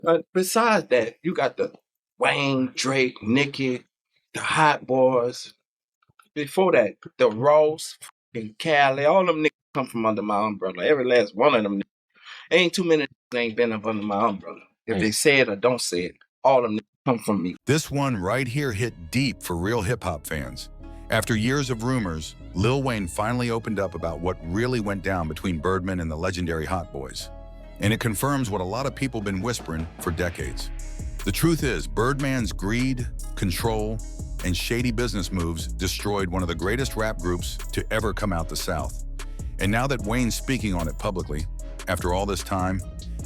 But besides that, you got the Wayne, Drake, Nicki, the Hot Boys. Before that, the Ross, and Cali, all them niggas come from under my umbrella. Every last one of them. Ain't too many ain't been up under my umbrella. If they say it or don't say it, all of them come from me. This one right here hit deep for real hip-hop fans. After years of rumors, Lil Wayne finally opened up about what really went down between Birdman and the legendary Hot Boys. And it confirms what a lot of people been whispering for decades. The truth is, Birdman's greed, control, and shady business moves destroyed one of the greatest rap groups to ever come out the South. And now that Wayne's speaking on it publicly, after all this time,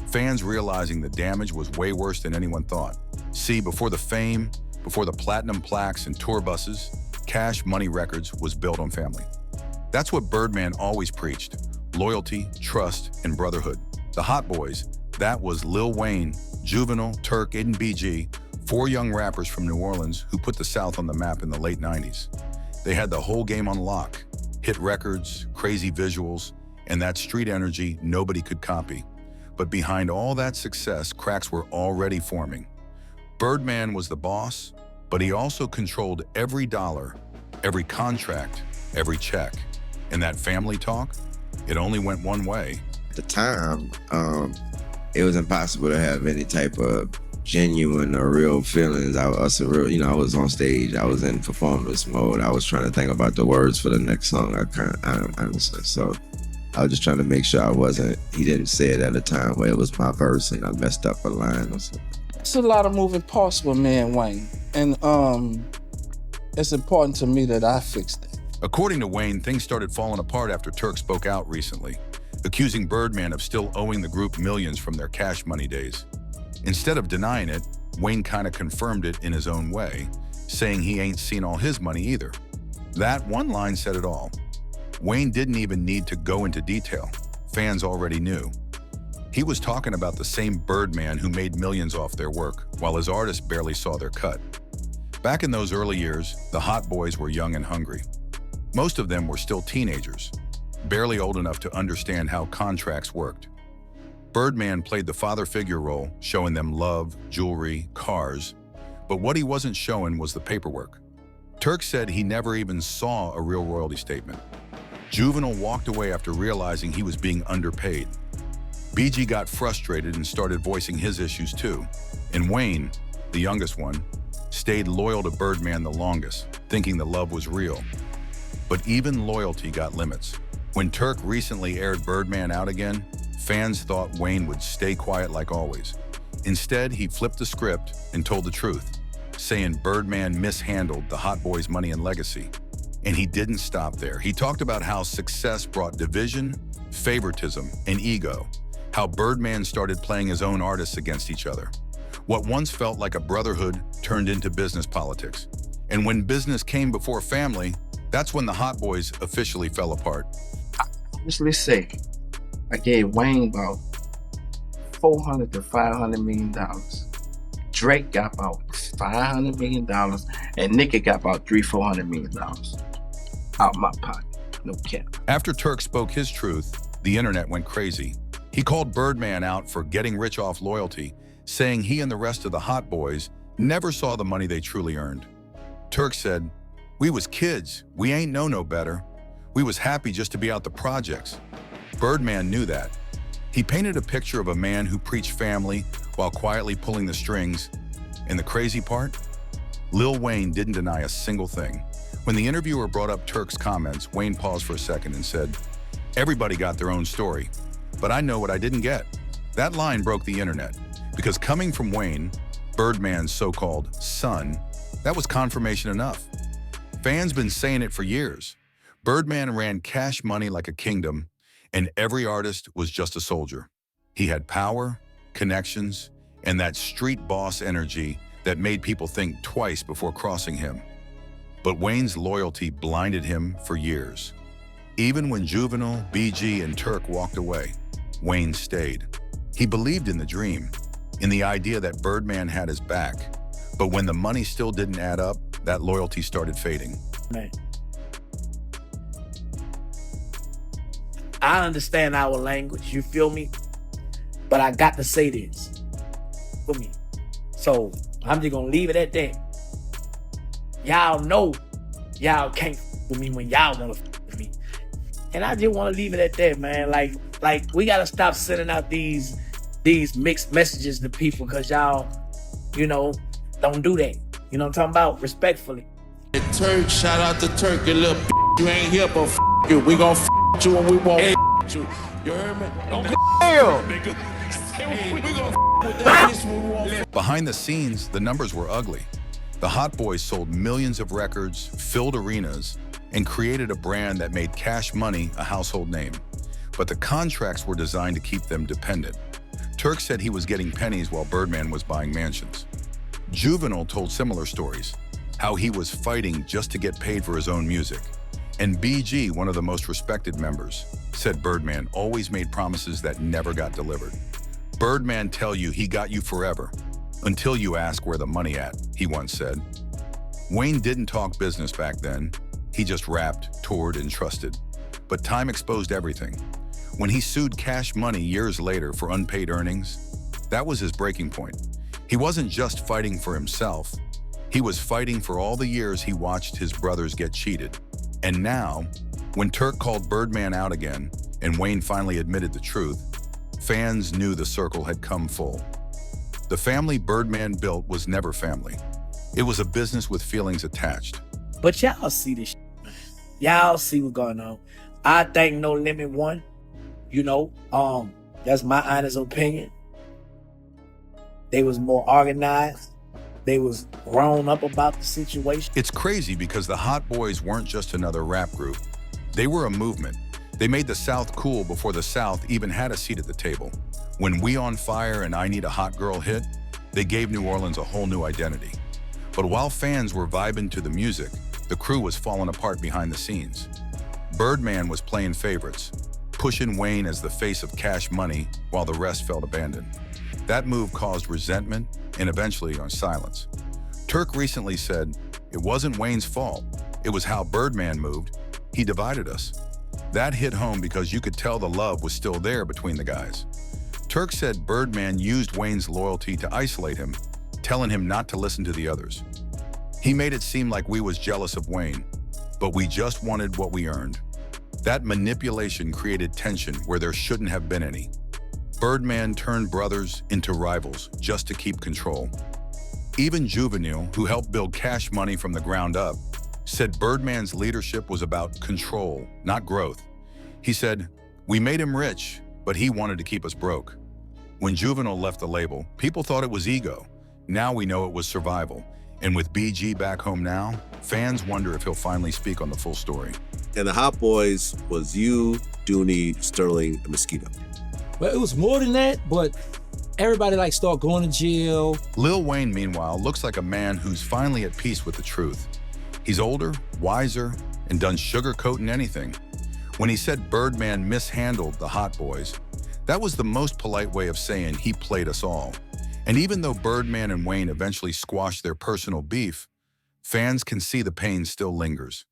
fans realizing the damage was way worse than anyone thought. See, before the fame, before the platinum plaques and tour buses, Cash Money Records was built on family. That's what Birdman always preached: loyalty, trust, and brotherhood. The Hot Boys, that was Lil Wayne, Juvenile, Turk, and BG, four young rappers from New Orleans who put the South on the map in the late 90s. They had the whole game on lock: hit records, crazy visuals, and that street energy nobody could copy. But behind all that success, cracks were already forming. Birdman was the boss, but he also controlled every dollar, every contract, every check. And that family talk, it only went one way. At the time, it was impossible to have any type of genuine or real feelings. I was on stage, I was in performance mode. I was trying to think about the words for the next song. Honestly, so I was just trying to make sure he didn't say it at a time where it was my verse and I messed up a line or something. It's a lot of moving parts with me and Wayne. And it's important to me that I fix that. According to Wayne, things started falling apart after Turk spoke out recently, accusing Birdman of still owing the group millions from their Cash Money days. Instead of denying it, Wayne kind of confirmed it in his own way, saying he ain't seen all his money either. That one line said it all. Wayne didn't even need to go into detail. Fans already knew. He was talking about the same Birdman who made millions off their work, while his artists barely saw their cut. Back in those early years, the Hot Boys were young and hungry. Most of them were still teenagers, barely old enough to understand how contracts worked. Birdman played the father figure role, showing them love, jewelry, cars, but what he wasn't showing was the paperwork. Turk said he never even saw a real royalty statement. Juvenile walked away after realizing he was being underpaid. BG got frustrated and started voicing his issues too. And Wayne, the youngest one, stayed loyal to Birdman the longest, thinking the love was real. But even loyalty got limits. When Turk recently aired Birdman out again, fans thought Wayne would stay quiet like always. Instead, he flipped the script and told the truth, saying Birdman mishandled the Hot Boys' money and legacy. And he didn't stop there. He talked about how success brought division, favoritism, and ego, how Birdman started playing his own artists against each other. What once felt like a brotherhood turned into business politics. And when business came before family, that's when the Hot Boys officially fell apart. I honestly say, I gave Wayne about $400 to $500 million. Drake got about $500 million, and Nicki got about $300-400 million out my pocket. No cap. After Turk spoke his truth, the internet went crazy. He called Birdman out for getting rich off loyalty, saying he and the rest of the Hot Boys never saw the money they truly earned. Turk said, "We was kids. We ain't know no better. We was happy just to be out the projects." Birdman knew that. He painted a picture of a man who preached family while quietly pulling the strings. And the crazy part? Lil Wayne didn't deny a single thing. When the interviewer brought up Turk's comments, Wayne paused for a second and said, "Everybody got their own story, but I know what I didn't get." That line broke the internet, because coming from Wayne, Birdman's so-called son, that was confirmation enough. Fans been saying it for years. Birdman ran Cash Money like a kingdom, and every artist was just a soldier. He had power, connections, and that street boss energy that made people think twice before crossing him. But Wayne's loyalty blinded him for years. Even when Juvenile, BG, and Turk walked away, Wayne stayed. He believed in the dream, in the idea that Birdman had his back. But when the money still didn't add up, that loyalty started fading. Man, I understand our language, you feel me? But I got to say this. with me. So I'm just gonna leave it at that. Y'all know y'all can't with me when y'all wanna with me. And I just wanna leave it at that, man. Like we gotta stop sending out these mixed messages to people, cause y'all, don't do that. You know what I'm talking about? Respectfully. Turk, shout out to Turk, you little you ain't here, but you. We gon' you when we won't you. You heard me? Behind the scenes, the numbers were ugly. The Hot Boys sold millions of records, filled arenas, and created a brand that made Cash Money a household name. But the contracts were designed to keep them dependent. Turk said he was getting pennies while Birdman was buying mansions. Juvenile told similar stories, how he was fighting just to get paid for his own music. And BG, one of the most respected members, said Birdman always made promises that never got delivered. Birdman tell you he got you forever, until you ask where the money at, he once said. Wayne didn't talk business back then. He just rapped, toured, and trusted. But time exposed everything. When he sued Cash Money years later for unpaid earnings, that was his breaking point. He wasn't just fighting for himself. He was fighting for all the years he watched his brothers get cheated. And now, when Turk called Birdman out again and Wayne finally admitted the truth, fans knew the circle had come full. The family Birdman built was never family. It was a business with feelings attached. But y'all see this shit, man. Y'all see what's going on. I think No Limit won. That's my honest opinion. They was more organized. They was grown up about the situation. It's crazy because the Hot Boys weren't just another rap group. They were a movement. They made the South cool before the South even had a seat at the table. When We on Fire and I Need a Hot Girl hit, they gave New Orleans a whole new identity. But while fans were vibing to the music, the crew was falling apart behind the scenes. Birdman was playing favorites, pushing Wayne as the face of Cash Money while the rest felt abandoned. That move caused resentment and eventually silence. Turk recently said, it wasn't Wayne's fault. It was how Birdman moved. He divided us. That hit home because you could tell the love was still there between the guys. Turk said Birdman used Wayne's loyalty to isolate him, telling him not to listen to the others. He made it seem like we was jealous of Wayne, but we just wanted what we earned. That manipulation created tension where there shouldn't have been any. Birdman turned brothers into rivals just to keep control. Even Juvenile, who helped build Cash Money from the ground up, said Birdman's leadership was about control, not growth. He said, we made him rich, but he wanted to keep us broke. When Juvenile left the label, people thought it was ego. Now we know it was survival. And with BG back home now, fans wonder if he'll finally speak on the full story. And the Hot Boys was you, Dooney, Sterling, and Mosquito. Well, it was more than that, but everybody started going to jail. Lil Wayne, meanwhile, looks like a man who's finally at peace with the truth. He's older, wiser, and done sugarcoating anything. When he said Birdman mishandled the Hot Boys, that was the most polite way of saying he played us all. And even though Birdman and Wayne eventually squashed their personal beef, fans can see the pain still lingers.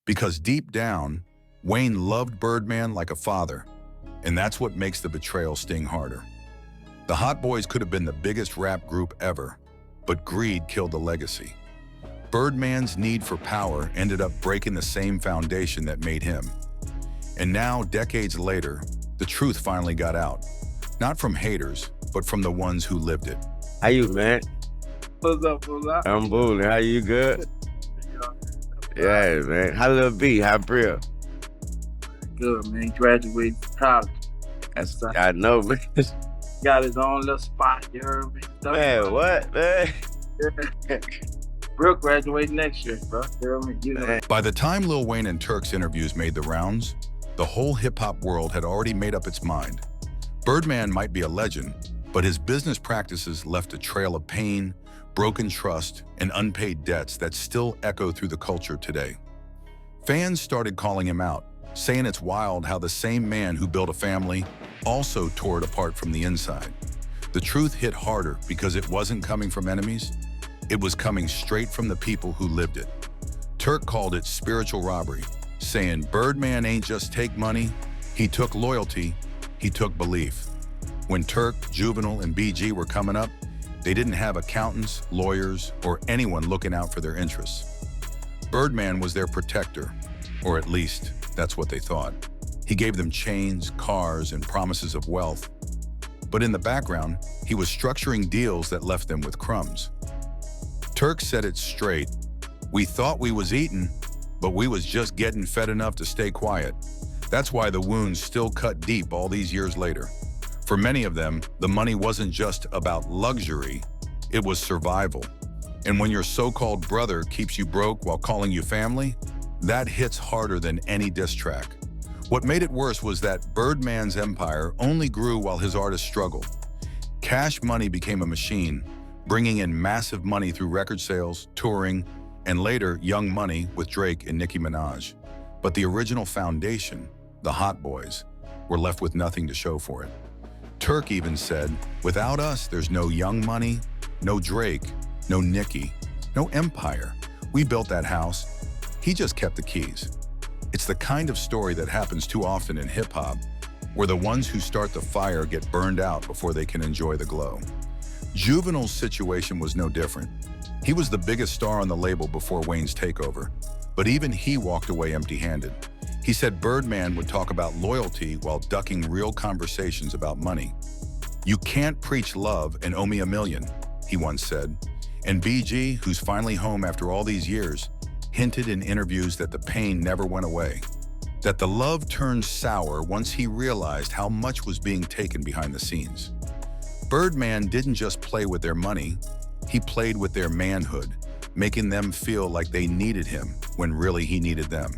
Because deep down, Wayne loved Birdman like a father, and that's what makes the betrayal sting harder. The Hot Boys could have been the biggest rap group ever, but greed killed the legacy. Birdman's need for power ended up breaking the same foundation that made him. And now, decades later, the truth finally got out. Not from haters, but from the ones who lived it. How you, man? What's up, Bula? I'm booling. How you, good? Yeah, man. How little B? How Bria? Good, man. Graduated from college. I know, man. Got his own little spot, you heard me? Man, what, man? Brooke graduates next year, bro. You heard me? You know. By the time Lil Wayne and Turk's interviews made the rounds, the whole hip-hop world had already made up its mind. Birdman might be a legend, but his business practices left a trail of pain, broken trust, and unpaid debts that still echo through the culture today. Fans started calling him out, saying it's wild how the same man who built a family also tore it apart from the inside. The truth hit harder because it wasn't coming from enemies, it was coming straight from the people who lived it. Turk called it spiritual robbery, saying Birdman ain't just take money, he took loyalty, he took belief. When Turk, Juvenile, and BG were coming up, They didn't have accountants, lawyers, or anyone looking out for their interests. Birdman was their protector, or at least that's what they thought. He gave them chains, cars, and promises of wealth. But in the background, he was structuring deals that left them with crumbs. Turk said it straight. We thought we was eating, but we was just getting fed enough to stay quiet. That's why the wounds still cut deep all these years later. For many of them, the money wasn't just about luxury, it was survival. And when your so-called brother keeps you broke while calling you family, that hits harder than any diss track. What made it worse was that Birdman's empire only grew while his artists struggled. Cash Money became a machine, bringing in massive money through record sales, touring, and later Young Money with Drake and Nicki Minaj. But the original foundation, the Hot Boys, were left with nothing to show for it. Turk even said, without us, there's no Young Money, no Drake, no Nicki, no empire. We built that house. He just kept the keys. It's the kind of story that happens too often in hip-hop, where the ones who start the fire get burned out before they can enjoy the glow. Juvenil's situation was no different. He was the biggest star on the label before Wayne's takeover, but even he walked away empty-handed. He said Birdman would talk about loyalty while ducking real conversations about money. You can't preach love and owe me $1 million, he once said. And BG, who's finally home after all these years, hinted in interviews that the pain never went away, that the love turned sour once he realized how much was being taken behind the scenes. Birdman didn't just play with their money, he played with their manhood, making them feel like they needed him when really he needed them.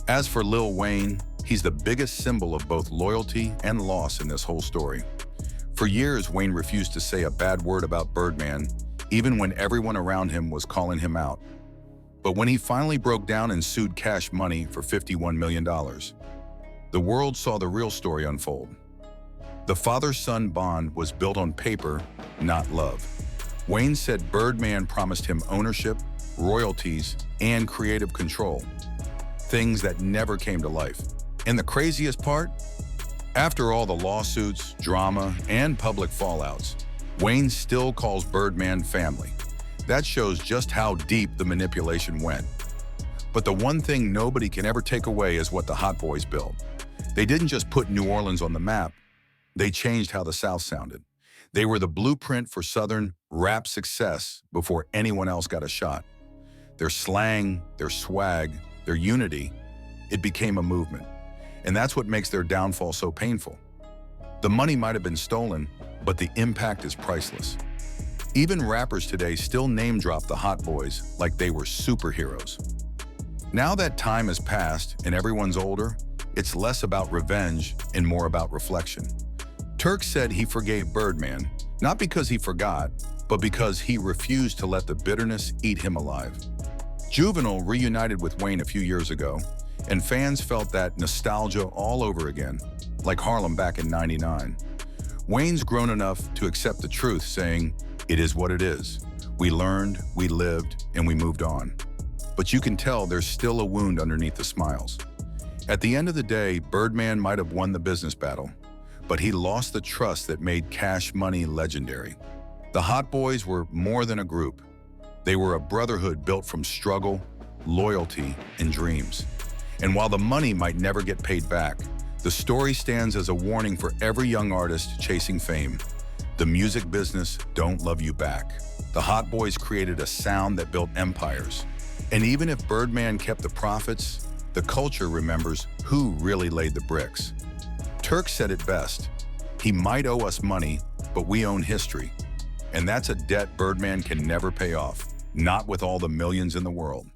As for Lil Wayne, he's the biggest symbol of both loyalty and loss in this whole story. For years, Wayne refused to say a bad word about Birdman, even when everyone around him was calling him out. But when he finally broke down and sued Cash Money for $51 million, the world saw the real story unfold. The father-son bond was built on paper, not love. Wayne said Birdman promised him ownership, royalties, and creative control, things that never came to life. And the craziest part? After all the lawsuits, drama, and public fallouts, Wayne still calls Birdman family. That shows just how deep the manipulation went. But the one thing nobody can ever take away is what the Hot Boys built. They didn't just put New Orleans on the map, they changed how the South sounded. They were the blueprint for Southern rap success before anyone else got a shot. Their slang, their swag, their unity, it became a movement. And that's what makes their downfall so painful. The money might have been stolen, but the impact is priceless. Even rappers today still name drop the Hot Boys like they were superheroes. Now that time has passed and everyone's older, it's less about revenge and more about reflection. Turk said he forgave Birdman, not because he forgot, but because he refused to let the bitterness eat him alive. Juvenile reunited with Wayne a few years ago, and fans felt that nostalgia all over again, like Harlem back in '99. Wayne's grown enough to accept the truth, saying, "It is what it is. We learned, we lived, and we moved on." But you can tell there's still a wound underneath the smiles. At the end of the day, Birdman might have won the business battle, but he lost the trust that made Cash Money legendary. The Hot Boys were more than a group. They were a brotherhood built from struggle, loyalty, and dreams. And while the money might never get paid back, the story stands as a warning for every young artist chasing fame. The music business don't love you back. The Hot Boys created a sound that built empires. And even if Birdman kept the profits, the culture remembers who really laid the bricks. Turk said it best. He might owe us money, but we own history. And that's a debt Birdman can never pay off, not with all the millions in the world.